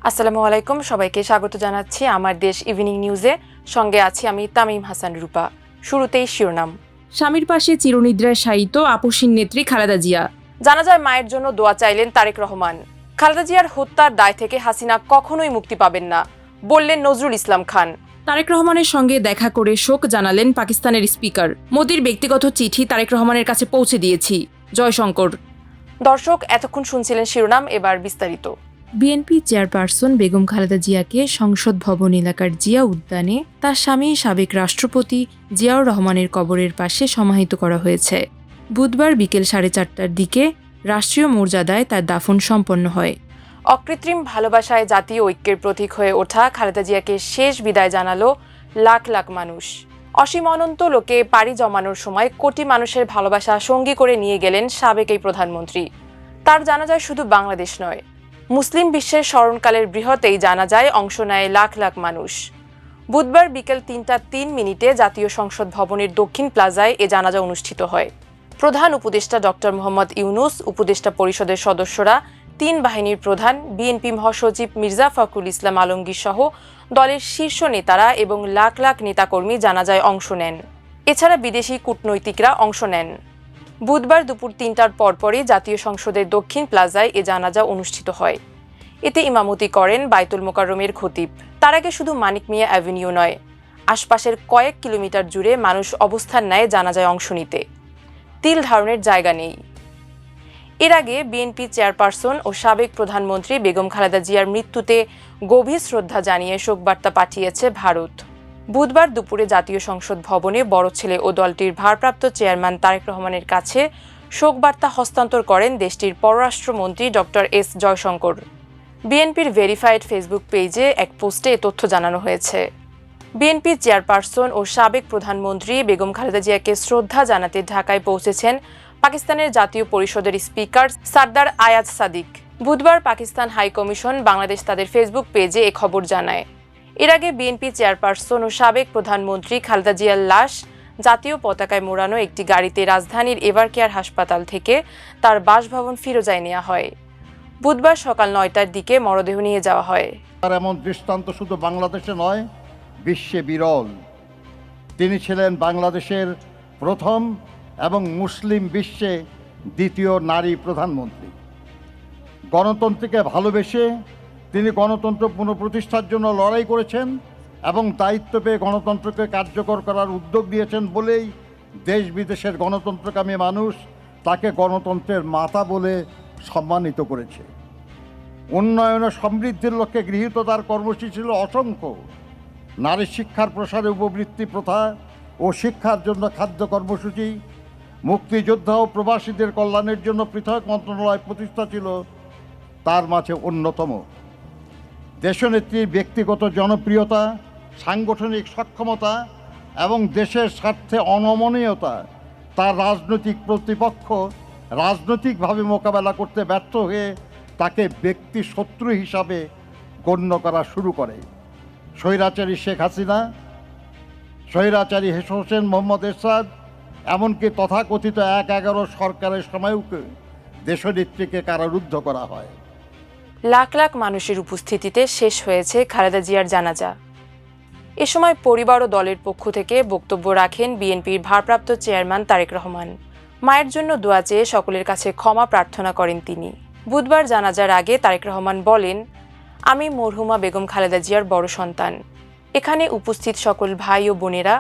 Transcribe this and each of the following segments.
আসসালামু আলাইকুম, সবাইকে স্বাগত জানাচ্ছি আমার দেশ ইভিনিং নিউজে। সঙ্গে আছি আমি তামিম হাসান রূপা। শুরুতেই শিরোনাম। স্বামীর পাশে চিরনিদ্রায় শায়িত আপসীন নেত্রী খালেদা জিয়া। জানাজার মায়ের জন্য দোয়া চাইলেন তারেক রহমান। খালেদা জিয়ার হত্যার দায় থেকে হাসিনা কখনোই মুক্তি পাবেন না বললেন নজরুল ইসলাম খান। তারেক রহমানের সঙ্গে দেখা করে শোক জানালেন পাকিস্তানের স্পিকার। মোদির ব্যক্তিগত চিঠি তারেক রহমানের কাছে পৌঁছে দিয়েছি, জয়শঙ্কর। দর্শক, এতক্ষণ শুনছিলেন শিরোনাম, এবার বিস্তারিত। বিএনপি চেয়ারপারসন বেগম খালেদা জিয়াকে সংসদ ভবন এলাকার জিয়া উদ্যানে তার স্বামী সাবেক রাষ্ট্রপতি জিয়াউর রহমানের কবরের পাশে সমাহিত করা হয়েছে। বুধবার বিকেল 4:30টার দিকে রাষ্ট্রীয় মর্যাদায় তার দাফন সম্পন্ন হয়। অকৃত্রিম ভালোবাসায় জাতীয় ঐক্যের প্রতীক হয়ে ওঠা খালেদা জিয়াকে শেষ বিদায় জানালো লাখ লাখ মানুষ। অসীম অনন্ত লোকে পাড়ি জমানোর সময় কোটি মানুষের ভালোবাসা সঙ্গী করে নিয়ে গেলেন সাবেক এই প্রধানমন্ত্রী। তার জানাজায় শুধু বাংলাদেশ নয়, মুসলিম বিশ্বের স্মরণকালের বৃহৎ এই জানাজায় অংশ নেয় লাখ লাখ মানুষ। বুধবার বিকেল 3:03 জাতীয় সংসদ ভবনের দক্ষিণ প্লাজায় এ জানাজা অনুষ্ঠিত হয়। প্রধান উপদেষ্টা ডক্টর মোহাম্মদ ইউনুস, উপদেষ্টা পরিষদের সদস্যরা, 3 বাহিনীর প্রধান, বিএনপি মহাসচিব মির্জা ফখরুল ইসলাম আলমগীর সহ দলের শীর্ষ নেতারা এবং লাখ লাখ নেতাকর্মী জানাজায় অংশ নেন। এছাড়া বিদেশি কূটনৈতিকরা অংশ নেন। বুধবার দুপুর 3টার পরপরই জাতীয় সংসদের দক্ষিণ প্লাজায় এ জানাজা অনুষ্ঠিত হয়। এতে ইমামতি করেন বায়তুল মোকাররমের খতিব। তার আগে শুধু মানিক মিয়া অ্যাভিনিউ নয়, আশপাশের কয়েক কিলোমিটার জুড়ে মানুষ অবস্থান নেয় জানাজায় অংশ নিতে। তিল ধারণের জায়গা নেই। এর আগে বিএনপি চেয়ারপারসন ও সাবেক প্রধানমন্ত্রী বেগম খালেদা জিয়ার মৃত্যুতে গভীর শ্রদ্ধা জানিয়ে শোকবার্তা পাঠিয়েছে ভারত। বুধবার দুপুরে জাতীয় সংসদ ভবনে বড় ছেলে ও দলটির ভারপ্রাপ্ত চেয়ারম্যান তারেক রহমানের কাছে শোকবার্তা হস্তান্তর করেন দেশটির পররাষ্ট্রমন্ত্রী ডক্টর এস জয়শঙ্কর। বিএনপির ভেরিফাইড ফেসবুক পেজে এক পোস্টে এ তথ্য জানানো হয়েছে। বিএনপি চেয়ারপারসন ও সাবেক প্রধানমন্ত্রী বেগম খালেদা জিয়াকে শ্রদ্ধা জানাতে ঢাকায় পৌঁছেছেন পাকিস্তানের জাতীয় পরিষদের স্পিকার সারদার আয়াজ সাদিক। বুধবার পাকিস্তান হাই কমিশন বাংলাদেশ তাদের ফেসবুক পেজে এ খবর জানায়। এর আগে বিএনপি চেয়ারপারসন ও সাবেক প্রধানমন্ত্রী খালেদা জিয়ার লাশ জাতীয় পতাকায় মোড়ানো একটি গাড়িতে রাজধানীর এভারকেয়ার হাসপাতাল থেকে তার বাসভবন ফিরোজায় নেওয়া হয়। বুধবার সকাল 9টার দিকে মরদেহ নিয়ে যাওয়া হয়। আর এমন দৃষ্টান্ত শুধু বাংলাদেশে নয়, বিশ্বে বিরল। তিনি ছিলেন বাংলাদেশের প্রথম এবং মুসলিম বিশ্বে দ্বিতীয় নারী প্রধানমন্ত্রী। গণতন্ত্রকে ভালোবেসে তিনি গণতন্ত্র পুনঃপ্রতিষ্ঠার জন্য লড়াই করেছেন এবং দায়িত্ব পেয়ে গণতন্ত্রকে কার্যকর করার উদ্যোগ দিয়েছেন বলেই দেশ বিদেশের গণতন্ত্রকামী মানুষ তাকে গণতন্ত্রের মাতা বলে সম্মানিত করেছে। উন্নয়ন ও সমৃদ্ধির লক্ষ্যে গৃহীত তার কর্মসূচি ছিল অসংখ্য। নারী শিক্ষার প্রসারে উপবৃত্তি প্রথা ও শিক্ষার জন্য খাদ্য কর্মসূচি, মুক্তিযোদ্ধা ও প্রবাসীদের কল্যাণের জন্য পৃথক মন্ত্রণালয় প্রতিষ্ঠা ছিল তার মাঝে অন্যতম। দেশনেত্রীর ব্যক্তিগত জনপ্রিয়তা, সাংগঠনিক সক্ষমতা এবং দেশের স্বার্থে অনমনীয়তা তার রাজনৈতিক প্রতিপক্ষ রাজনৈতিকভাবে মোকাবেলা করতে ব্যর্থ হয়ে তাকে ব্যক্তি শত্রু হিসাবে গণ্য করা শুরু করে। স্বৈরাচারী শেখ হাসিনা, স্বৈরাচারী হোসেন মোহাম্মদ এরশাদ, এমনকি তথাকথিত 1/11 সরকারের সময়ও দেশনেত্রীকে কারারুদ্ধ করা হয়। লাখ লাখ মানুষের উপস্থিতিতে শেষ হয়েছে খালেদা জিয়ার জানাজা। এ সময় পরিবার ও দলের পক্ষ থেকে বক্তব্য রাখেন বিএনপির ভারপ্রাপ্ত চেয়ারম্যান তারেক রহমান। মায়ের জন্য দোয়া চেয়ে সকলের কাছে ক্ষমা প্রার্থনা করেন তিনি। বুধবার জানাজার আগে তারেক রহমান বলেন, আমি মরহুমা বেগম খালেদা জিয়ার বড় সন্তান। এখানে উপস্থিত সকল ভাই ও বোনেরা,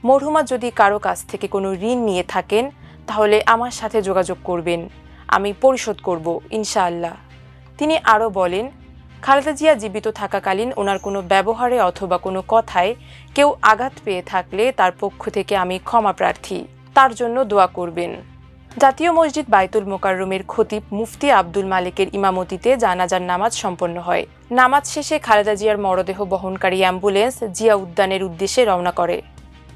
মরহুমা যদি কারো কাছ থেকে কোনো ঋণ নিয়ে থাকেন তাহলে আমার সাথে যোগাযোগ করবেন, আমি পরিশোধ করব ইনশাআল্লাহ। তিনি আরও বলেন, খালেদা জিয়া জীবিত থাকাকালীন ওনার কোনো ব্যবহারে অথবা কোনো কথায় কেউ আঘাত পেয়ে থাকলে তার পক্ষ থেকে আমি ক্ষমা প্রার্থী, তার জন্য দোয়া করবেন। জাতীয় মসজিদ বায়তুল মোকাররমের খতিব মুফতি আব্দুল মালিকের ইমামতিতে জানাজার নামাজ সম্পন্ন হয়। নামাজ শেষে খালেদা জিয়ার মরদেহ বহনকারী অ্যাম্বুলেন্স জিয়া উদ্যানের উদ্দেশ্যে রওনা করে।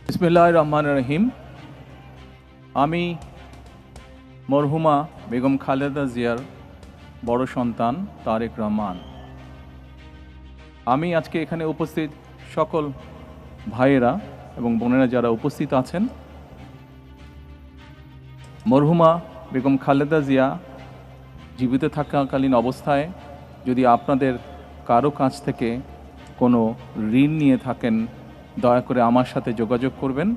বিসমিল্লাহির রহমানির রহিম। আমি মরহুমা বেগম খালেদা জিয়ার বড় সন্তান তারেক রহমান। আমি আজকে এখানে উপস্থিত সকল ভাইয়েরা এবং বোনেরা যারা উপস্থিত আছেন, মরহুমা বেগম খালেদা জিয়া জীবিত থাকাকালীন অবস্থায় যদি আপনাদের কারো কাছ থেকে কোনো ঋণ নিয়ে থাকেন, দয়া করে আমার সাথে যোগাযোগ করবেন,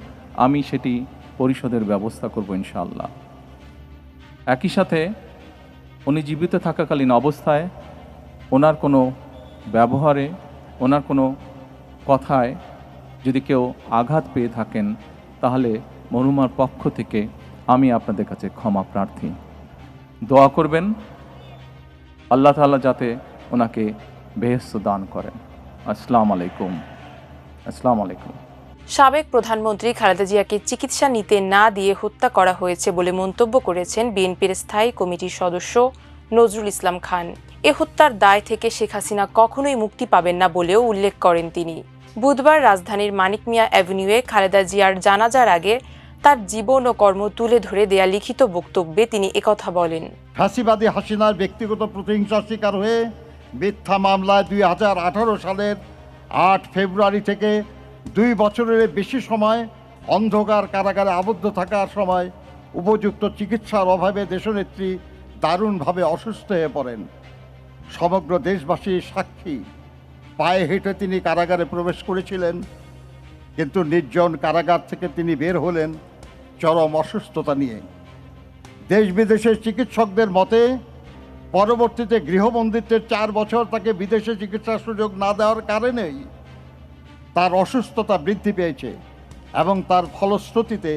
আমি সেটি পরিশোধের ব্যবস্থা করব ইনশাআল্লাহ। একই সাথে উনি জীবিত থাকাকালীন অবস্থায় ওনার কোনো ব্যবহারে, ওনার কোনো কথায় যদি কেউ আঘাত পেয়ে থাকেন, তাহলে মরহুমার পক্ষ থেকে আমি আপনাদের কাছে ক্ষমা প্রার্থী। দোয়া করবেন আল্লাহ তাআলা যাতে ওনাকে বেহেশত দান করেন। আসসালামু আলাইকুম। আসসালামু আলাইকুম। সাবেক প্রধানমন্ত্রী খালেদা জিয়াকে চিকিৎসা নিতে না দিয়ে হত্যা করা হয়েছে বলে মন্তব্য করেছেন বিএনপির স্থায়ী কমিটির সদস্য নজরুল ইসলাম খান। এ হত্যার দায় থেকে শেখ হাসিনা কখনোই মুক্তি পাবেন না বলেও উল্লেখ করেন তিনি। বুধবার রাজধানীর মানিক মিয়া অ্যাভিনিউয়ে খালেদা জিয়ার জানাজার আগে তার জীবন ও কর্ম তুলে ধরে দেয়া লিখিত বক্তব্যে তিনি একথা বলেন। ফাঁসিবাদী হাসিনার ব্যক্তিগত প্রতিহিংসার শিকার হয়ে মিথ্যা মামলায় 2018 সালের 8 ফেব্রুয়ারি থেকে 2 বছরের বেশি সময় অন্ধকার কারাগারে আবদ্ধ থাকার সময় উপযুক্ত চিকিৎসার অভাবে দেশনেত্রী দারুণভাবে অসুস্থ হয়ে পড়েন। সমগ্র দেশবাসীর সাক্ষী, পায়ে হেঁটে তিনি কারাগারে প্রবেশ করেছিলেন, কিন্তু নির্জন কারাগার থেকে তিনি বের হলেন চরম অসুস্থতা নিয়ে। দেশ বিদেশের চিকিৎসকদের মতে পরবর্তীতে গৃহবন্দিত্বের 4 বছর তাকে বিদেশে চিকিৎসার সুযোগ না দেওয়ার কারণেই তার অসুস্থতা বৃদ্ধি পেয়েছে এবং তার ফলশ্রুতিতে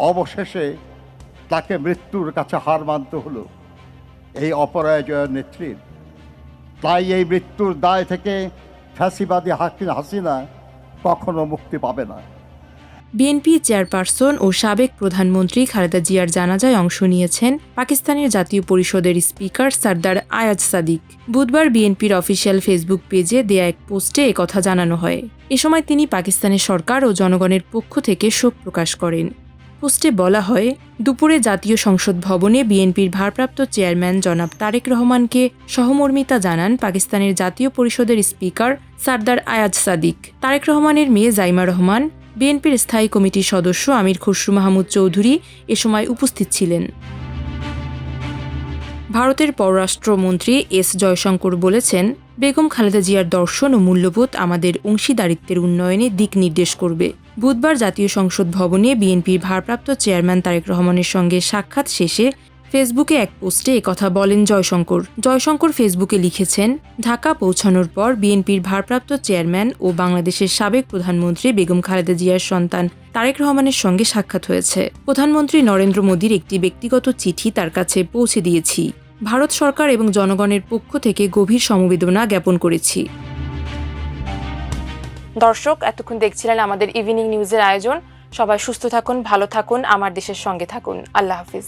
অবশেষে তাকে মৃত্যুর কাছে হার মানতে হলো এই অপরাজয় নেত্রীর। তাই এই মৃত্যুর দায় থেকে ফ্যাসিবাদী হাসিনা কখনো মুক্তি পাবে না। বিএনপি চেয়ারপারসন ও সাবেক প্রধানমন্ত্রী খালেদা জিয়ার জানাজায় অংশ নিয়েছেন পাকিস্তানের জাতীয় পরিষদের স্পিকার সরদার আয়াজ সাদিক। বুধবার বিএনপির অফিসিয়াল ফেসবুক পেজে দেয়া এক পোস্টে একথা জানানো হয়। এ সময় তিনি পাকিস্তানের সরকার ও জনগণের পক্ষ থেকে শোক প্রকাশ করেন। পোস্টে বলা হয়, দুপুরে জাতীয় সংসদ ভবনে বিএনপির ভারপ্রাপ্ত চেয়ারম্যান জনাব তারেক রহমানকে সহমর্মিতা জানান পাকিস্তানের জাতীয় পরিষদের স্পিকার সরদার আয়াজ সাদিক। তারেক রহমানের মেয়ে জাইমা রহমান, বিএনপির স্থায়ী কমিটির সদস্য আমির খসরু মাহমুদ চৌধুরী এ সময় উপস্থিত ছিলেন। ভারতের পররাষ্ট্রমন্ত্রী এস জয়শঙ্কর বলেছেন, বেগম খালেদা জিয়ার দর্শন ও মূল্যবোধ আমাদের অংশীদারিত্বের উন্নয়নে দিক নির্দেশ করবে। বুধবার জাতীয় সংসদ ভবনে বিএনপির ভারপ্রাপ্ত চেয়ারম্যান তারেক রহমানের সঙ্গে সাক্ষাৎ শেষে ফেসবুকে এক পোস্টে একথা বলেন জয়শঙ্কর। জয়শঙ্কর ফেসবুকে লিখেছেন, ঢাকা পৌঁছানোর পর বিএনপির ভারপ্রাপ্ত চেয়ারম্যান ও বাংলাদেশের সাবেক প্রধানমন্ত্রী বেগম খালেদা জিয়ার সন্তান তারেক রহমানের সঙ্গে সাক্ষাৎ হয়েছে। প্রধানমন্ত্রী নরেন্দ্র মোদীর একটি ব্যক্তিগত চিঠি তার কাছে পৌঁছে দিয়েছি। ভারত সরকার এবং জনগণের পক্ষ থেকে গভীর সমবেদনা জ্ঞাপন করেছি। দর্শক, এতক্ষণ দেখছিলেন আমাদের ইভিনিং নিউজের আয়োজন। সবাই সুস্থ থাকুন, ভালো থাকুন, আমার দেশের সঙ্গে থাকুন। আল্লাহ হাফিজ।